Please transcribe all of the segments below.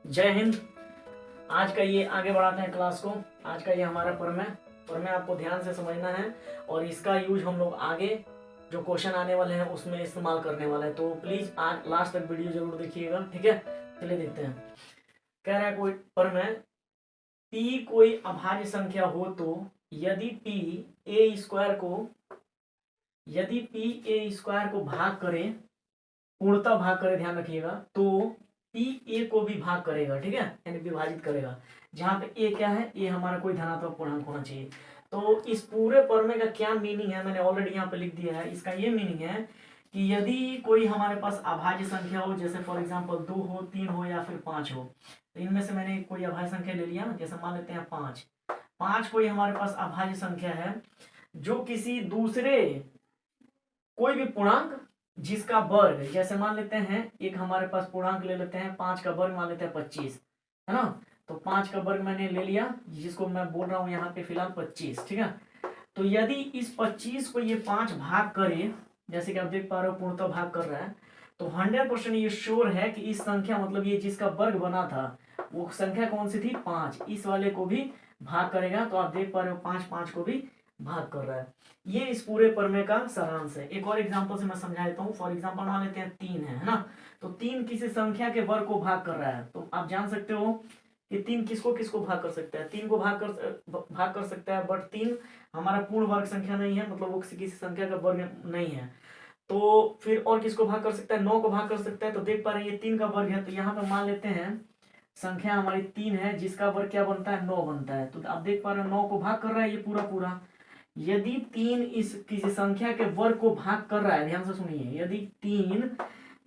जय हिंद। आज का ये आगे बढ़ाते हैं क्लास को। आज का ये हमारा प्रमेय आपको ध्यान से समझना है और इसका यूज हम लोग आगे जो क्वेश्चन आने वाले हैं उसमें इस्तेमाल करने वाले हैं। तो प्लीज आज लास्ट तक वीडियो जरूर देखिएगा, ठीक है। चलिए देखते हैं। कह रहा है कोई प्रमेय, p कोई अभाज्य संख्या हो तो यदि p a स्क्वायर को भाग करे, पूर्णतः भाग करे, ध्यान रखिएगा, तो पी ए को भी भाग करेगा, ठीक है, यानी विभाजित करेगा। जहां पे ए क्या है, ए हमारा कोई धनात्मक पूर्णांक होना चाहिए। तो इस पूरे प्रमेय का क्या मीनिंग है, मैंने ऑलरेडी यहाँ पे लिख दिया है। इसका ये मीनिंग है कि यदि कोई हमारे पास अभाज्य संख्या हो, जैसे फॉर एग्जाम्पल 2 हो, 3 हो या फिर 5 हो, तो इनमें से मैंने कोई अभाज्य संख्या ले लिया, जैसे मान लेते हैं 5 कोई हमारे पास अभाज्य संख्या है जो किसी दूसरे कोई भी पूर्णांक जिसका वर्ग, जैसे मान लेते हैं एक हमारे पास पूर्णांक ले लेते हैं 5 का वर्ग मान लेते हैं 25, है ना। तो 5 का वर्ग मैंने ले लिया, जिसको मैं बोल रहा हूं यहाँ पे फिलहाल 25, ठीक है। तो यदि इस 25 को ये 5 भाग करे, जैसे कि आप देख पा रहे हो पूर्णतः भाग कर रहा है, तो 100% ये श्योर है कि इस संख्या, मतलब ये जिसका वर्ग बना था वो संख्या कौन सी थी, 5, इस वाले को भी भाग करेगा। तो आप देख पा रहे हो 5 को भी भाग कर रहा है। ये इस पूरे प्रमेय का सारांश है। एक और एग्जांपल से मैं समझा देता हूँ। फॉर एग्जांपल मान लेते हैं 3 है ना। तो 3 किसी संख्या के वर्ग को भाग कर रहा है, तो आप जान सकते हो कि 3 किसको किसको भाग कर सकता है। 3 को भाग कर सकता है, बट 3 हमारा पूर्ण वर्ग संख्या नहीं है, मतलब वो किसी संख्या का वर्ग नहीं है। तो फिर और किसको भाग कर सकता है, 9 को भाग कर सकता है। तो देख पा रहे हैं ये 3 का वर्ग है, तो यहाँ पे मान लेते हैं संख्या हमारी 3 है जिसका वर्ग क्या बनता है, 9 बनता है। तो आप देख पा रहे हो 9 को भाग कर रहा है ये पूरा पूरा। यदि 3 इस किसी संख्या के वर्ग को भाग कर रहा है, ध्यान से सुनिए, यदि 3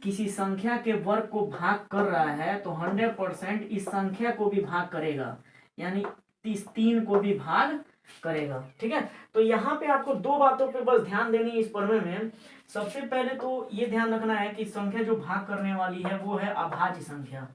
किसी संख्या के वर्ग को भाग कर रहा है तो 100% इस संख्या को भी भाग करेगा, यानी इस 3 को भी भाग करेगा, ठीक है। तो यहाँ पे आपको दो बातों पे बस ध्यान देनी है इस प्रमेय में। सबसे पहले तो ये ध्यान रखना है कि संख्या जो भाग करने वाली है वो है अभाज्य संख्या,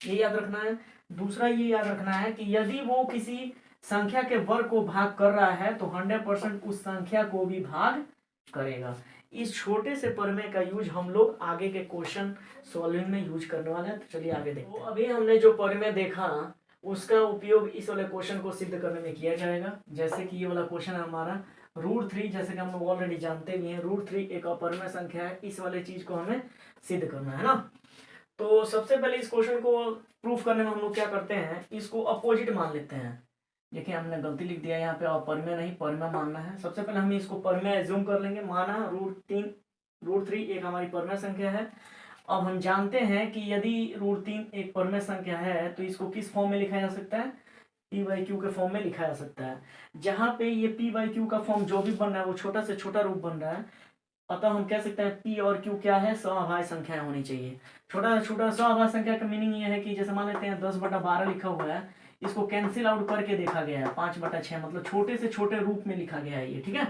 ये याद रखना है। दूसरा ये याद रखना है कि यदि वो किसी संख्या के वर्ग को भाग कर रहा है तो 100% उस संख्या को भी भाग करेगा। इस छोटे से प्रमेय का यूज हम लोग आगे के क्वेश्चन सॉल्विंग में यूज करने वाले हैं। तो चलिए आगे देखते हैं। तो अभी हमने जो प्रमेय देखा उसका उपयोग इस वाले क्वेश्चन को सिद्ध करने में किया जाएगा। जैसे कि ये वाला क्वेश्चन है हमारा √3, जैसे कि हम लोग ऑलरेडी जानते भी हैं √3 एक अपर्मेय संख्या है। इस वाले चीज को हमें सिद्ध करना है ना। तो सबसे पहले इस क्वेश्चन को प्रूफ करने में हम लोग क्या करते हैं, इसको अपोजिट मान लेते हैं। देखिए हमने गलती लिख दिया यहाँ पे, अपरिमेय नहीं परिमेय मानना है। सबसे पहले हम इसको परिमेय एज्यूम कर लेंगे। माना √3 एक हमारी परिमेय संख्या है। अब हम जानते हैं कि यदि √3 एक परिमेय संख्या है तो इसको किस फॉर्म में लिखा जा सकता है, p/q के फॉर्म में लिखा जा सकता है। जहां पे ये p/q का फॉर्म जो भी बन रहा है वो छोटा से छोटा रूप बन रहा है, अतः हम कह सकते हैं p और q क्या है, समअभाज्य संख्याएं होनी चाहिए। छोटा से छोटा समअभाज्य संख्या का मीनिंग ये है कि जैसे मान लेते हैं 10/12 लिखा हुआ है, इसको कैंसिल आउट करके देखा गया है 5/6, मतलब छोटे से छोटे रूप में लिखा गया है ये, ठीक है।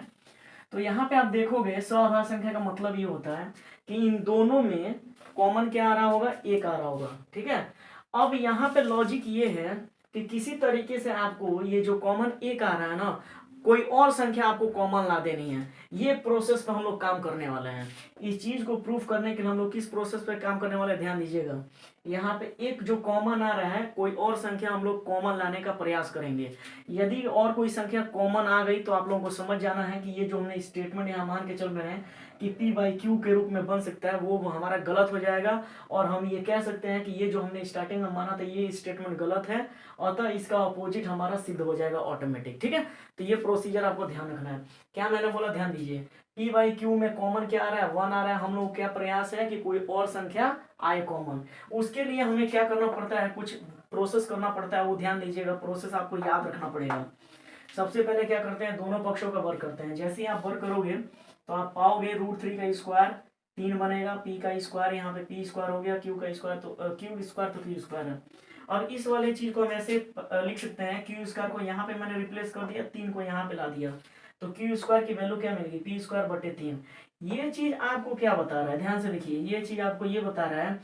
तो यहाँ पे आप देखोगे समअभाज्य संख्या का मतलब ये होता है कि इन दोनों में कॉमन क्या आ रहा होगा, एक आ रहा होगा, ठीक है। अब यहाँ पे लॉजिक ये है कि किसी तरीके से आपको ये जो कॉमन एक आ रहा है ना, कोई और संख्या आपको कॉमन ला देनी है। ये प्रोसेस पर हम लोग काम करने वाले हैं। इस चीज को प्रूफ करने के लिए हम लोग किस प्रोसेस पर काम करने वाले हैं, ध्यान दीजिएगा। यहाँ पे एक जो कॉमन आ रहा है, कोई और संख्या हम लोग कॉमन लाने का प्रयास करेंगे। यदि और कोई संख्या कॉमन आ गई तो आप लोगों को समझ जाना है कि ये जो हमने स्टेटमेंट यहाँ मान के चल रहे हैं कि p/q के रूप में बन सकता है, वो हमारा गलत हो जाएगा। और हम ये कह सकते हैं कि ये जो हमने स्टार्टिंग में माना था ये स्टेटमेंट गलत है, अतः इसका अपोजिट हमारा सिद्ध हो जाएगा ऑटोमेटिक, ठीक है। तो ये प्रोसीजर आपको ध्यान रखना है। क्या मैंने बोला, ध्यान दीजिए। p/q में कॉमन क्या आ रहा है, 1 आ रहा है। हम लोग क्या प्रयास है कि कोई और संख्या आए कॉमन। उसके लिए हमें क्या करना पड़ता है, कुछ प्रोसेस करना पड़ता है, वो ध्यान दीजिएगा। प्रोसेस आपको याद रखना पड़ेगा। सबसे पहले क्या करते हैं, दोनों पक्षों का वर्ग करते हैं। जैसे ही आप वर्ग करोगे तो आप पाओगे √3 का स्क्वायर 3 बनेगा, p का स्क्वायर यहाँ पे p स्क्वायर हो गया, q का स्क्वायर तो q स्क्वायर तो q स्क्वायर है। और इस वाले चीज को हम ऐसे लिख सकते हैं, q स्क्वायर को यहाँ पे मैंने रिप्लेस कर दिया, 3 को यहाँ पे ला दिया, तो q स्क्वायर की वैल्यू क्या मिलेगी, p²/3। ये चीज आपको क्या बता रहा है, ध्यान से देखिए। ये चीज आपको ये बता रहा है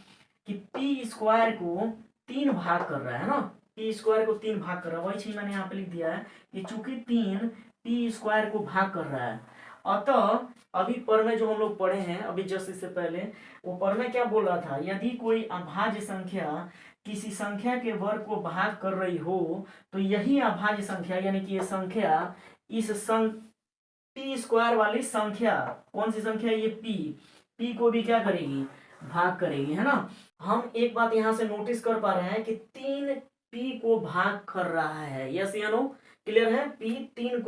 कि p² को 3 भाग कर रहा है ना, p² को 3 भाग कर रहा है। वही चीज मैंने यहाँ पे लिख दिया है कि चूंकि 3 p² को भाग कर रहा है, अतः अभी प्रमेय जो हम लोग पढ़े हैं अभी जस्ट इससे पहले, वो प्रमेय क्या बोल रहा था, यदि कोई अभाज्य संख्या किसी संख्या के वर्ग को भाग कर रही हो तो यही अभाज्य संख्या यानी कि ये संख्या इस पी स्क्वायर वाली संख्या, कौन सी संख्या ये पी को भी क्या करेगी, भाग करेगी, है ना। हम एक बात यहां से नोटिस कर पा रहे हैं कि 3 पी को भाग कर रहा है, यस या नो, क्लियर है। पी 3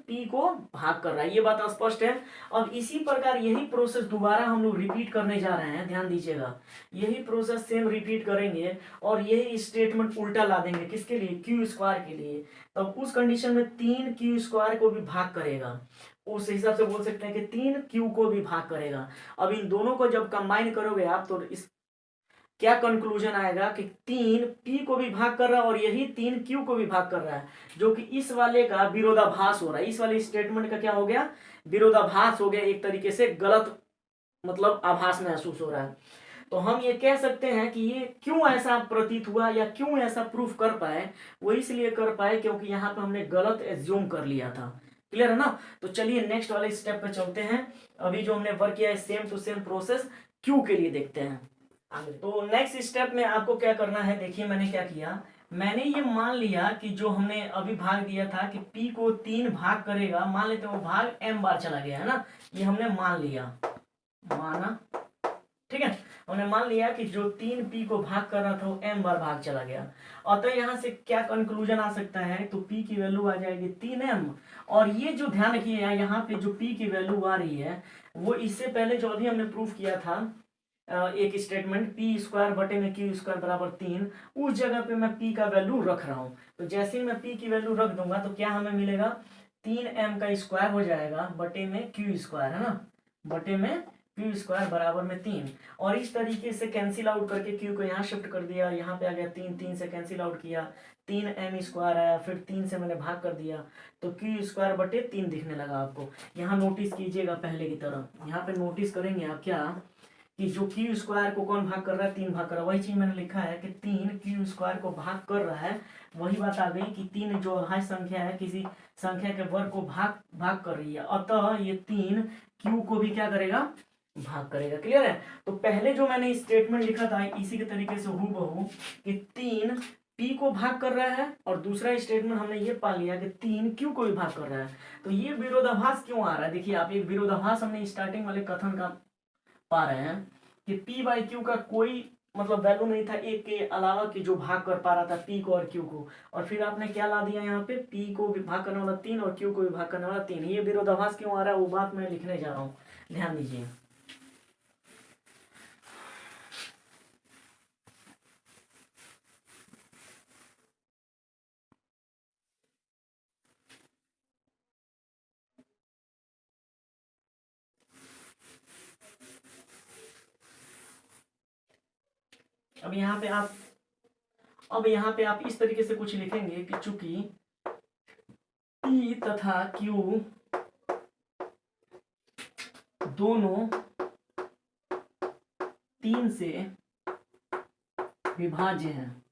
पी को भाग कर रहा है, ये बात स्पष्ट है। अब इसी प्रकार यही प्रोसेस दोबारा हम लोग रिपीट करने जा रहे हैं, ध्यान दीजिएगा। यही प्रोसेस सेम रिपीट करेंगे और यही स्टेटमेंट उल्टा ला देंगे, किसके लिए, क्यू स्क्वायर के लिए। तब उस कंडीशन में 3 क्यू स्क्वायर को भी भाग करेगा, उस हिसाब से बोल सकते हैं कि 3 क्यू को भी भाग करेगा। अब इन दोनों को जब कंबाइन करोगे आप तो इस क्या कंक्लूजन आएगा कि 3 पी को भी भाग कर रहा है और यही 3 क्यू को भी भाग कर रहा है, जो कि इस वाले का विरोधाभास हो रहा है। इस वाले स्टेटमेंट का क्या हो गया, विरोधाभास हो गया, एक तरीके से गलत मतलब आभास महसूस हो रहा है। तो हम ये कह सकते हैं कि ये क्यों ऐसा प्रतीत हुआ या क्यों ऐसा प्रूफ कर पाए, वो इसलिए कर पाए क्योंकि यहाँ पे हमने गलत एज्यूम कर लिया था। क्लियर है ना। तो चलिए नेक्स्ट वाले स्टेप पे चलते हैं। अभी जो हमने वर्क किया है same to same process Q के लिए देखते हैं। तो नेक्स्ट स्टेप में आपको क्या करना है, देखिए मैंने क्या किया, मैंने ये मान लिया कि जो हमने अभी भाग दिया था कि P को 3 भाग करेगा, मान लेते हैं वो भाग m बार चला गया है ना, ये हमने मान लिया, माना, ठीक है। हमने मान लिया कि जो 3 P को भाग कर रहा था वो m बार भाग चला गया। अतः यहाँ से क्या कंक्लूजन आ सकता है, तो P की वैल्यू आ जाएगी 3m। और ये जो ध्यान रखिए यहाँ पे जो P की वैल्यू आ रही है वो इससे पहले जो अभी हमने प्रूफ किया था एक स्टेटमेंट पी स्क्वायर बटे में क्यू स्क्वायर बराबर 3, उस जगह पे मैं पी का वैल्यू रख रहा हूँ। तो जैसे ही मैं पी की वैल्यू रख दूंगा तो क्या हमें मिलेगा, 3m का स्क्वायर हो जाएगा बटे में क्यू स्क्वायर, है ना, बटे में क्यू स्क्वायर बराबर में 3। और इस तरीके से कैंसिल आउट करके क्यू को यहाँ शिफ्ट कर दिया, यहाँ पे आ गया 3, 3 से कैंसिल आउट किया, 3m स्क्वायर आया, फिर 3 से मैंने भाग कर दिया तो क्यू स्क्वायर बटे 3 दिखने लगा आपको। यहाँ नोटिस कीजिएगा पहले की तरह, यहाँ पे नोटिस करेंगे आप क्या कि जो क्यू स्क्वायर को कौन भाग कर रहा है, 3 भाग कर रहा है। वही चीज मैंने लिखा है कि 3 क्यू स्क्वायर को भाग कर रहा है। वही बात आ गई कि 3 जो अभाज्य संख्या है किसी संख्या के वर्ग को भाग कर रही है, अतः ये 3 क्यू को भी क्या करेगा, भाग करेगा। क्लियर है। तो पहले जो मैंने स्टेटमेंट लिखा था इसी के तरीके से हूबहू कि 3 पी को भाग कर रहा है और दूसरा स्टेटमेंट हमने ये पा लिया कि 3 क्यू को भी भाग कर रहा है। तो ये विरोधाभास क्यों आ रहा है, देखिए आप, ये विरोधाभास हमने स्टार्टिंग वाले कथन का पा रहे हैं कि P बाई क्यू का कोई मतलब वैल्यू नहीं था एक के अलावा कि जो भाग कर पा रहा था P को और Q को, और फिर आपने क्या ला दिया यहाँ पे, P को भी भाग करने वाला 3 और Q को भी भाग करने वाला 3। ये विरोधाभास क्यों आ रहा है वो बात मैं लिखने जा रहा हूँ, ध्यान दीजिए। अब यहाँ पे आप इस तरीके से कुछ लिखेंगे कि चूंकि P तथा Q दोनों 3 से विभाज्य हैं,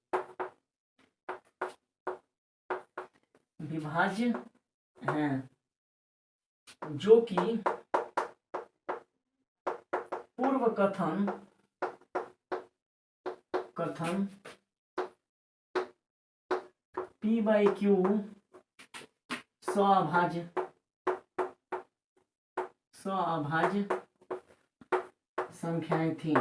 जो कि पूर्व कथन P बाई क्यू सअभाज्य संख्याएं थी का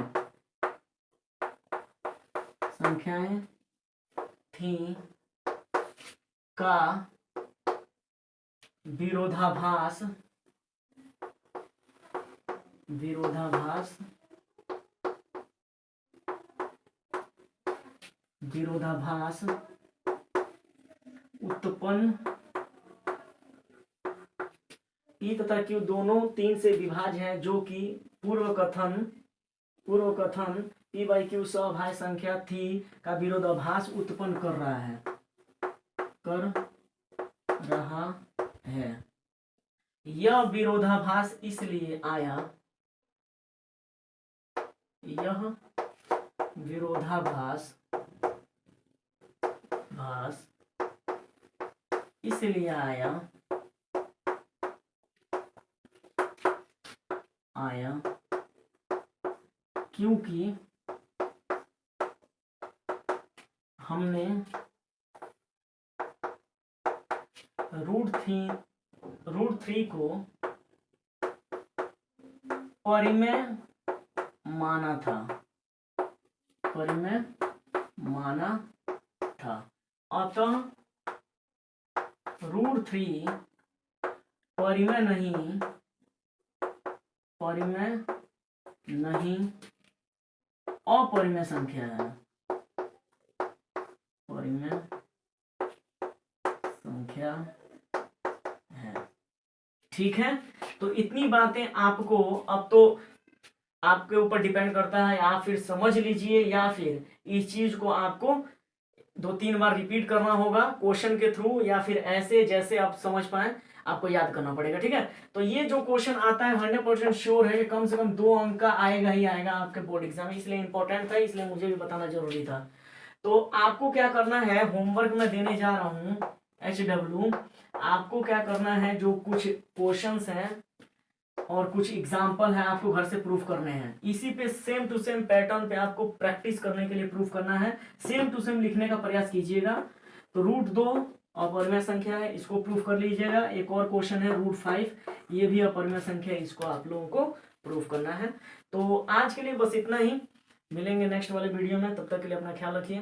विरोधाभास उत्पन्न, P तथा Q दोनों 3 से विभाज्य हैं, जो कि पूर्व कथन P बाई क्यू सअभाज्य संख्या थी का विरोधाभास उत्पन्न कर रहा है। यह विरोधाभास इसलिए आया, इसलिए आया क्योंकि हमने √3 को परिमेय माना था, अतः √3 परिमेय नहीं अपरिमेय संख्या है, परिमेय संख्या है। ठीक है, तो इतनी बातें आपको अब तो आपके ऊपर डिपेंड करता है, आप फिर समझ लीजिए या फिर इस चीज को आपको 2-3 बार रिपीट करना होगा क्वेश्चन के थ्रू, या फिर ऐसे जैसे आप समझ पाए आपको याद करना पड़ेगा। ठीक है, तो ये जो क्वेश्चन आता है 100% श्योर है कम से कम 2 अंक का आएगा ही आएगा आपके बोर्ड एग्जाम में, इसलिए इंपॉर्टेंट था, इसलिए मुझे भी बताना जरूरी था। तो आपको क्या करना है, होमवर्क में देने जा रहा हूं HW, आपको क्या करना है, जो कुछ क्वेश्चंस हैं और कुछ एग्जाम्पल है आपको घर से प्रूफ करने हैं, इसी पे सेम टू सेम पैटर्न पे आपको प्रैक्टिस करने के लिए प्रूफ करना है, सेम टू सेम लिखने का प्रयास कीजिएगा। तो √2 अपरिमेय संख्या है, इसको प्रूफ कर लीजिएगा। एक और क्वेश्चन है √5, ये भी अपरिमेय संख्या है, इसको आप लोगों को प्रूफ करना है। तो आज के लिए बस इतना ही, मिलेंगे नेक्स्ट वाले वीडियो में, तब तक के लिए अपना ख्याल रखिए।